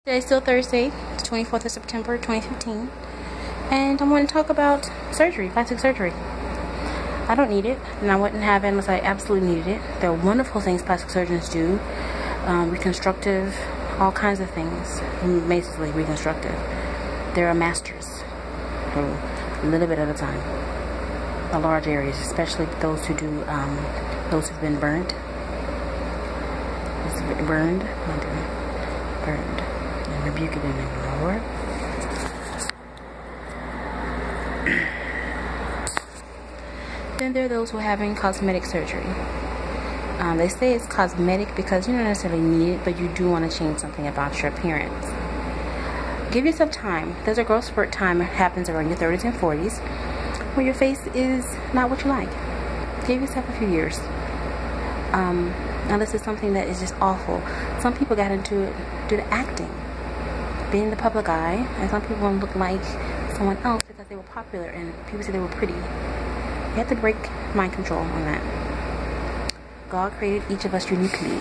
Today's still Thursday, the 24th of September, 2015, and I want to talk about surgery, plastic surgery. I don't need it, and I wouldn't have it unless I absolutely needed it. There are wonderful things plastic surgeons do, reconstructive, all kinds of things, basically reconstructive. There are masters, a little bit at a time, in large areas, especially those who do, those who've been burned. Burned. And rebuke it in the name of the Lord. Then there are those who are having cosmetic surgery. They say it's cosmetic because you don't necessarily need it, but you do want to change something about your appearance. Give yourself time. There's a growth spurt time that happens around your 30s and 40s where your face is not what you like. Give yourself a few years. Now this is something that is just awful. Some people got into it due to acting, being in the public eye, and some people want to look like someone else because they were popular and people said they were pretty. You have to break mind control on that. God created each of us uniquely,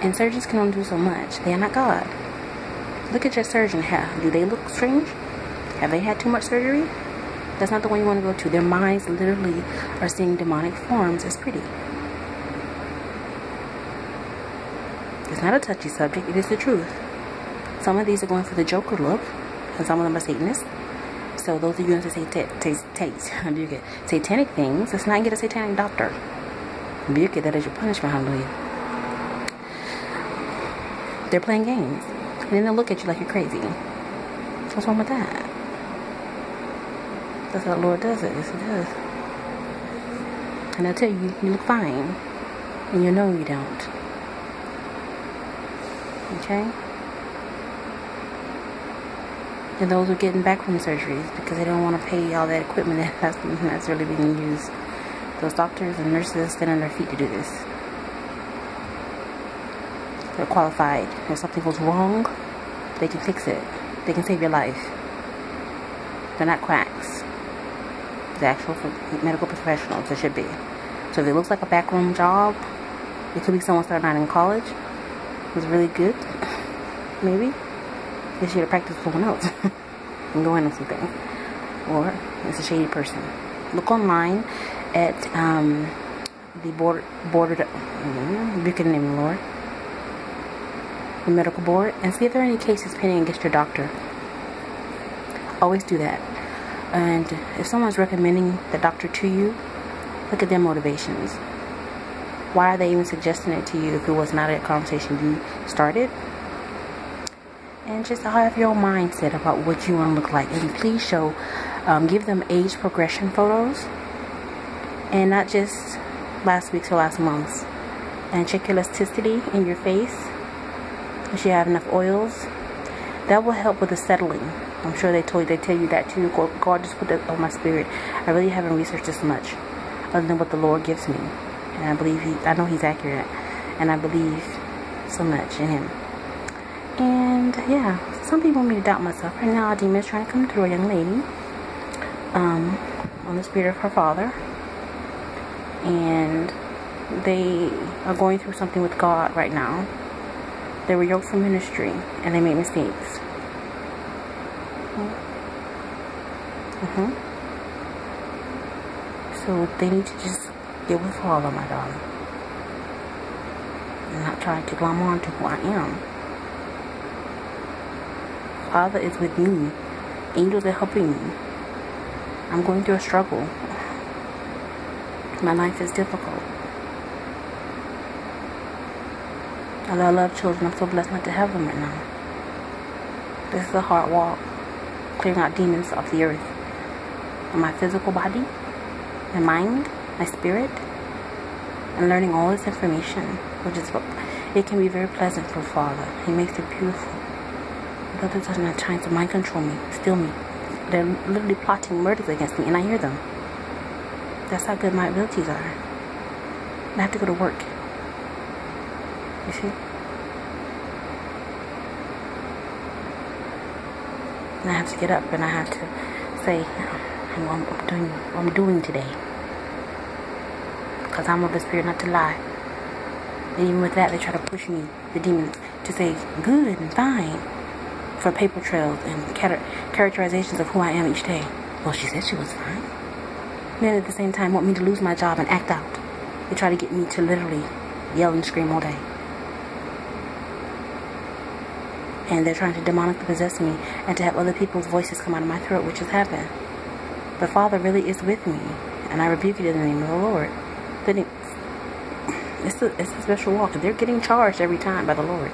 and surgeons can only do so much. They are not God. Look at your surgeon. Do they look strange? Have they had too much surgery? That's not the one you want to go to. Their minds literally are seeing demonic forms as pretty. It's not a touchy subject, it is the truth. Some of these are going for the Joker look, and some of them are Satanists. So those of you into satanic things, let's not get a satanic doctor. Rebuke it, that is your punishment, hallelujah. They're playing games, and then they'll look at you like you're crazy. What's wrong with that? That's how the Lord does it, yes He does. And they'll tell you, you look fine, and you know you don't. Okay? And those who are getting back from surgeries because they don't want to pay all that equipment that's really being used. Those doctors and nurses stand on their feet to do this. They're qualified. If something goes wrong, they can fix it. They can save your life. They're not quacks. They're actual medical professionals. They should be. So if it looks like a backroom job, it could be someone starting out in college. Was really good, maybe they should have practiced someone else and go into something, or it's a shady person. Look online at the rebuke in the name of the Lord, the medical board, and see if there are any cases pending against your doctor. Always do that. And if someone's recommending the doctor to you, look at their motivations. Why are they even suggesting it to you if it was not a conversation you started? And just have your own mindset about what you want to look like. And please give them age progression photos. And not just last week's or last month's. And check your elasticity in your face. If you have enough oils. That will help with the settling. I'm sure they tell you that too. God just put that on my spirit. I really haven't researched this much. Other than what the Lord gives me. And I know He's accurate, and I believe so much in Him. And yeah, some people want me to doubt myself. Right now, a demon is trying to come through a young lady, on the spirit of her father, and they are going through something with God right now. They were yoked for ministry, and they made mistakes. So they need to just get with Father, my darling, and not try to glom on to who I am. Father is with me. Angels are helping me. I'm going through a struggle. My life is difficult. Although I love children, I'm so blessed not to have them right now. This is a hard walk, clearing out demons off the earth. In my physical body, my mind, my spirit, and learning all this information, which is, it can be very pleasant for Father. He makes it beautiful. But others are not trying to mind control me, steal me. They're literally plotting murders against me, and I hear them. That's how good my abilities are. I have to go to work. You see? And I have to get up, and I have to say, what I'm doing today. Because I'm of the spirit not to lie. And even with that, they try to push me, the demons, to say good and fine. for paper trails and characterizations of who I am each day. Well, she said she was fine. Then at the same time want me to lose my job and act out. They try to get me to literally yell and scream all day. And they're trying to demonically possess me and to have other people's voices come out of my throat, which has happened. The Father really is with me, and I rebuke it in the name of the Lord. It's a special walk. They're getting charged every time by the Lord.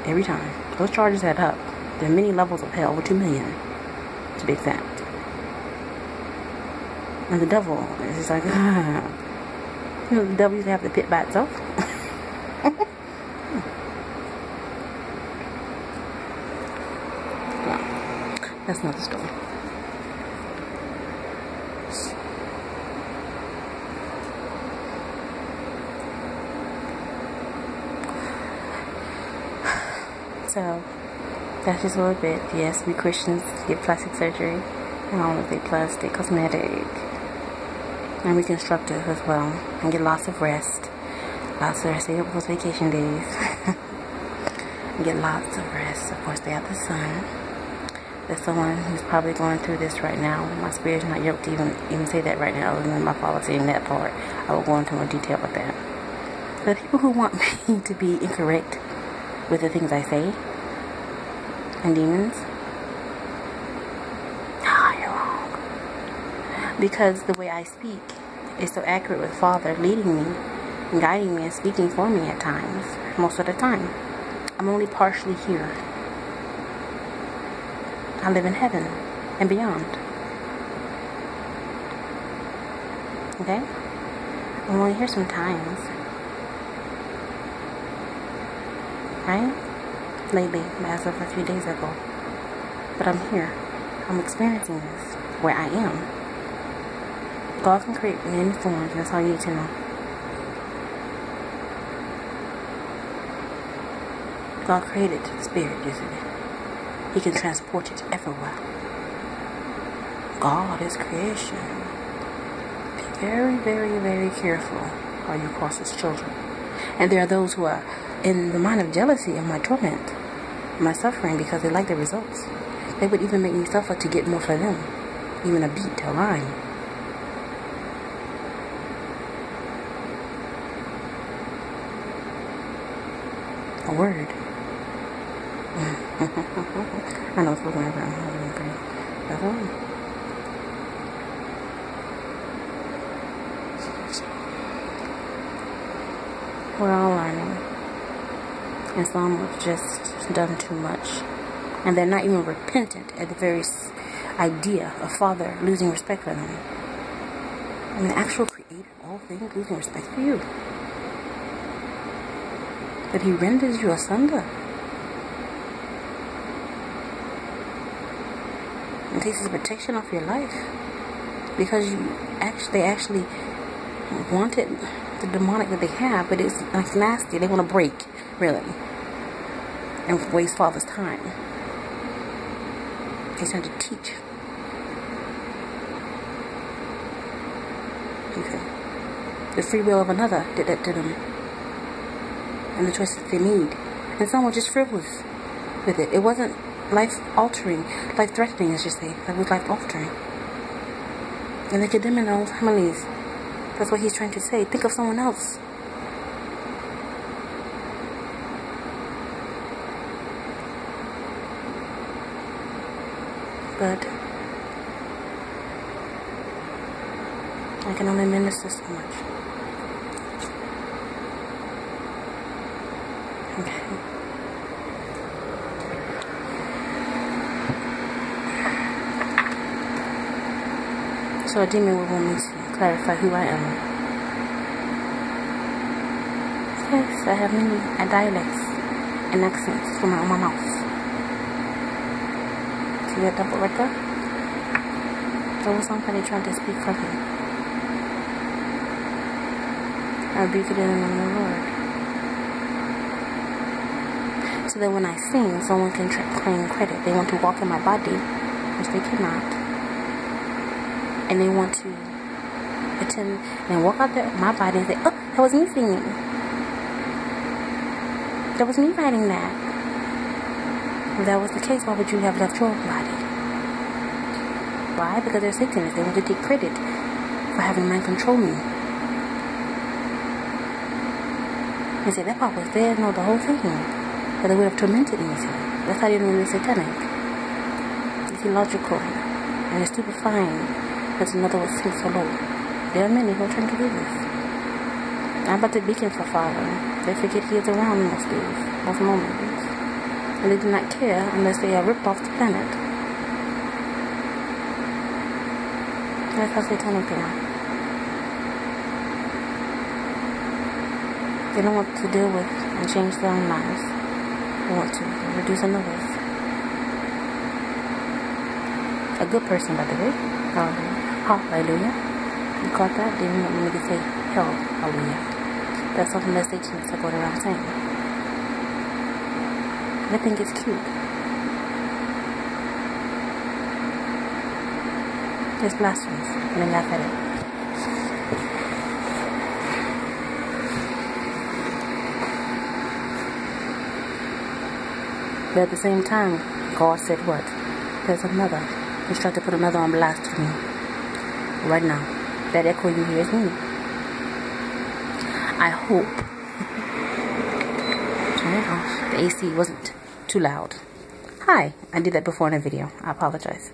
Every time. Those charges add up. There are many levels of hell, over 2 million, to be exact. And the devil is just like, you know, the devil used to have the pit by itself. That's another story. So, that's just a little bit. Yes, we Christians get plastic surgery, and all of the plastic, cosmetic, and reconstructive as well, and get lots of rest. Lots of rest. Stay up those vacation days. And get lots of rest. Of course, stay out the sun. There's someone who's probably going through this right now. My spirit's not yoked to even say that right now, other than my father saying that part. I will go into more detail with that. The people who want me to be incorrect with the things I say, and demons, you're wrong. Because the way I speak is so accurate with Father leading me, and guiding me, and speaking for me at times, most of the time. I'm only partially here. I live in heaven and beyond. Okay? I'm only here sometimes. Right? Lately, as of a few days ago. But I'm here. I'm experiencing this where I am. God can create many forms. That's all you need to know. God created spirit, isn't it? He can transport it everywhere. God is creation. Be very, very, very careful how you cross His children. And there are those who are in the mind of jealousy of my torment, my suffering, because they like the results. They would even make me suffer to get more for them. Even a beat, a line. A word. I know it's looking like I'm holding pretty. That's all. We're all learning. And some have just done too much. And they're not even repentant at the very idea of Father losing respect for them. And the actual Creator of all things losing respect for you. That He renders you asunder. And takes His protection off your life. Because they actually wanted the demonic that they have, but it's like nasty. They want to break, really, and waste Father's time. He's trying to teach. Okay. The free will of another did that to them, and the choices they made. And some were just frivolous with it. It wasn't life-altering, life-threatening, as you say. It was life-altering. And they're condemning their own families. That's what He's trying to say. Think of someone else. But I can only minister so much. Okay. So a demon will want me to clarify who I am. Yes, I have many dialects and accents from my mouth. See that double right there? That was somebody trying to speak for me. I rebuke it in the name of the Lord. So that when I sing, someone can claim credit. They want to walk in my body, which they cannot. And they want to pretend and walk out there my body and say, oh, that was me singing. That was me writing that. If that was the case, why would you have left your body? Why? Because they're Satanists. They want to take credit for having mind control me. They say that part was there. No, the whole thing. But they would have tormented me. So that's how they know they're satanic. It's illogical and it's stupefying. That's another word since hello. There are many who are trying to do this. I'm about to beacon for Father. They forget he is around most days, most moments. And they do not care unless they are ripped off the planet. That's how satanic they are. They don't want to deal with and change their own lives. They want to reduce another's. A good person, by the way. Hallelujah. You caught that? They didn't want me to say hallelujah. That's something that Satanists are going around saying. I think it's cute. It's blasphemous. And they laugh at it. But at the same time, God said what? There's another. He's trying to put another on blast to me. Right now. That echo you hear is me. I hope the AC wasn't too loud. Hi, I did that before in a video. I apologize.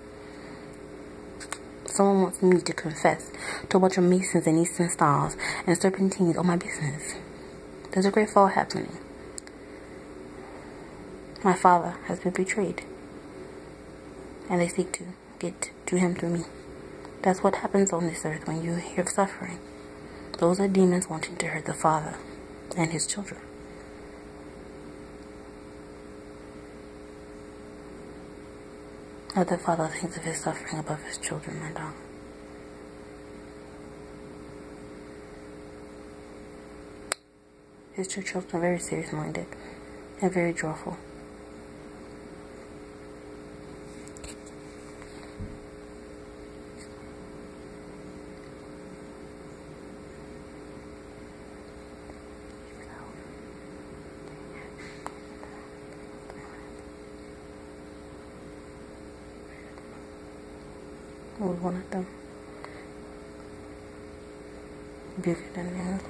Someone wants me to confess to a bunch of Masons and Eastern Stars and Serpentines on my business. There's a great fall happening. My father has been betrayed. And they seek to get to him through me. That's what happens on this earth when you hear of suffering. Those are demons wanting to hurt the Father and his children. Not that Father thinks of his suffering above his children, my dog. His two children are very serious-minded and very joyful. Was one of them bigger than the other.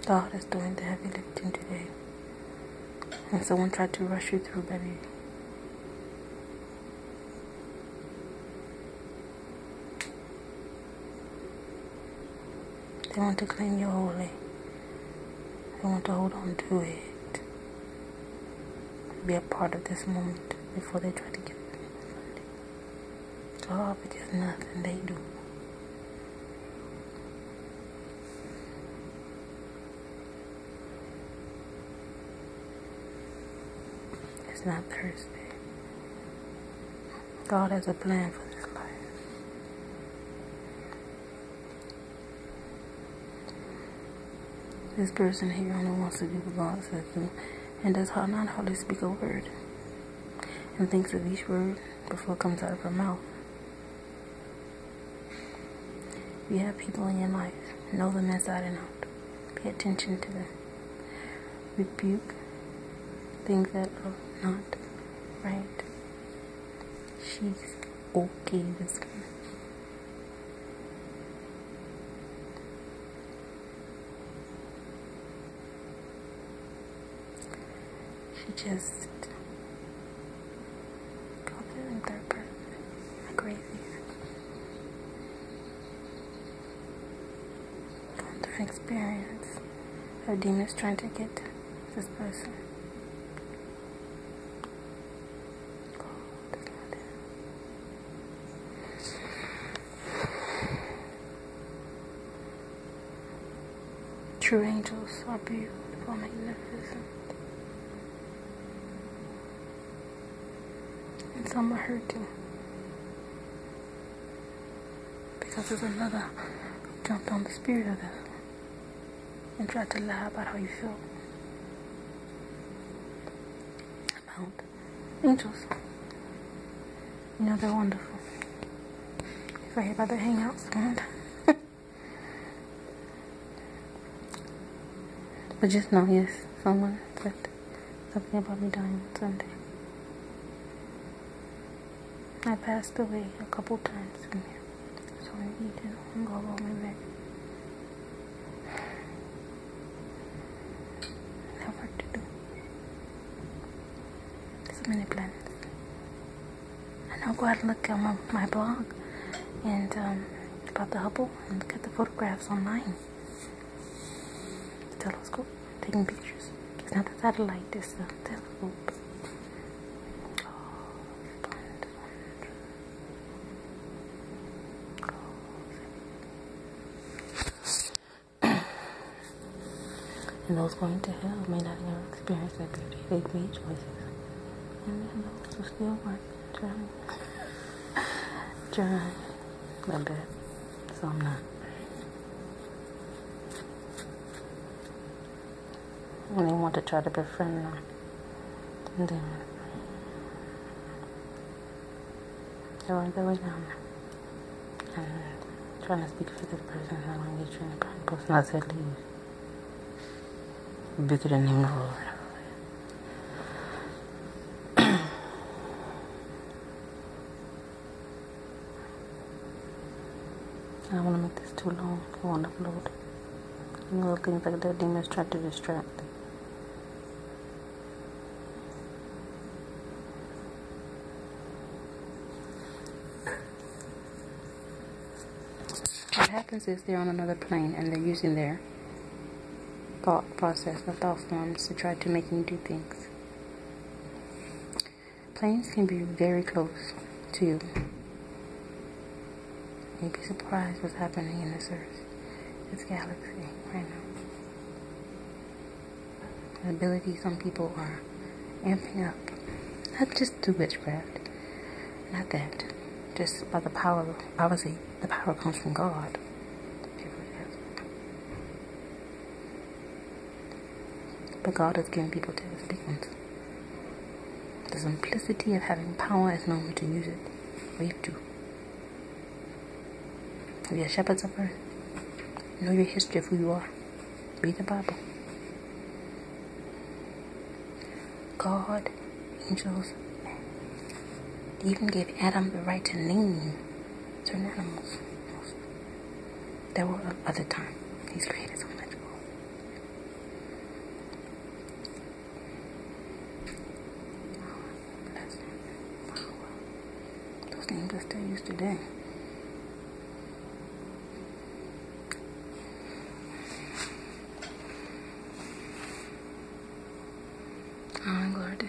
God is doing the heavy lifting today. And someone tried to rush you through, baby. They want to claim you holy. They want to hold on to it. Be a part of this moment before they try to get it. God, because nothing they do. It's not Thursday. God has a plan for this life. This person here only wants to do what God says to, and does not hardly speak a word, and thinks of each word before it comes out of her mouth. If you have people in your life, know them inside and out. Pay attention to them. Rebuke things that are not right. She's okay with her. She just got there in third person. Like crazy. Going through an experience of demons trying to get this person. True angels are beautiful, magnificent. And some are hurting. Because there's another who jumped on the spirit of them and tried to lie about how you feel. About angels. You know, they're wonderful. If I hear about their hangouts, good. But just know, yes, someone said something about me dying on Sunday. I passed away a couple times from here. So I need to go all my way. I have work to do. So many plans. I know, go out and look at my blog and about the Hubble and look at the photographs online. The telescope, taking pictures. It's not the satellite, it's the telescope. And those going to hell may not ever experience that beauty. They've made choices. And then those who still work, trying my best. So I'm not. And they want to try to befriend them. And then they weren't going down. And trying to speak for this person. I don't want to get you in the prime person. I said leave. Bigger than him, Lord. I don't want to make this too long. I want to upload. Little things like that, demons try to distract. What happens is they're on another plane and they're using their thought process, the thought forms to try to make me do things. Planes can be very close to you. You'd be surprised what's happening in this earth, this galaxy right now. The ability some people are amping up, not just through witchcraft, not that, just by the power. Obviously, the power comes from God. But God has given people to his beings. The simplicity of having power is known to use it. We have to. We are shepherds of earth. Know your history of who you are. Read the Bible. God, angels, they even gave Adam the right to name certain animals. There were other times. He's created so much. Things are still used today. Oh, Lord.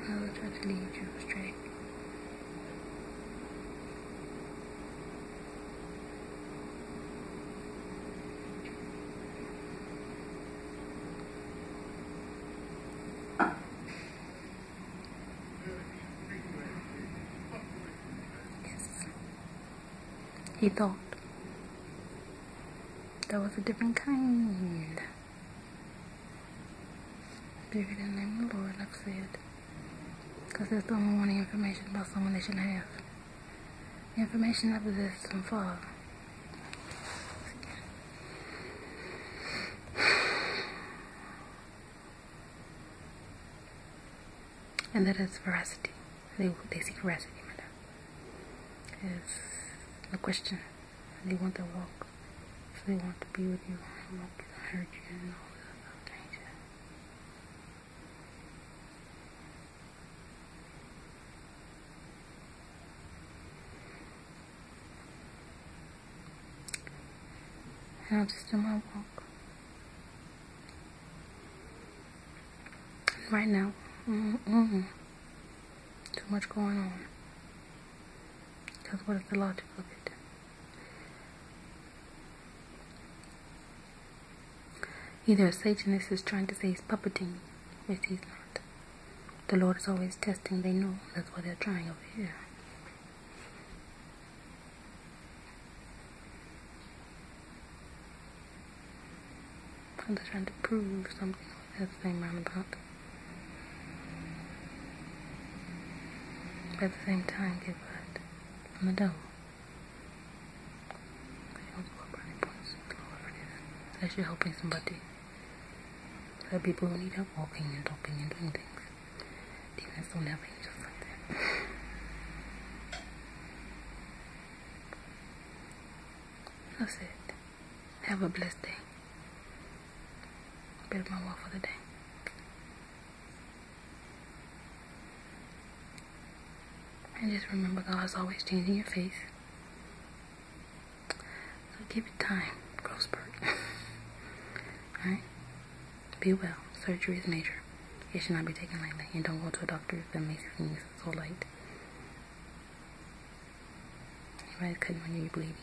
I will try to lead you astray. Yes. He thought that was a different kind. Bigger than the name of the Lord, like I said. Because there's someone wanting information about someone they shouldn't have. The information never exists and fall. And that is veracity. They seek veracity, madam. It's no question. They want their walk. So they want to be with you and walk you and hurt you and all that other things. And I'm just in my walk. And right now, too much going on. Because what is the logic of it? Either a Satanist is trying to say he's puppeting, which he's not. The Lord is always testing. They know. That's why they're trying over here. They're trying to prove something. That's the same roundabout. But at the same time, get what? From the devil. Unless you're helping somebody. There are people who need help walking and talking and doing things. Demons don't have angels like that. That's it. Have a blessed day. Bit of my walk for the day. And just remember, God is always changing your face. So give it time. Growth spurt. Alright? Be well. Surgery is major. It should not be taken lightly. And don't go to a doctor if that makes you feel so light. Anybody's cutting when you're bleeding.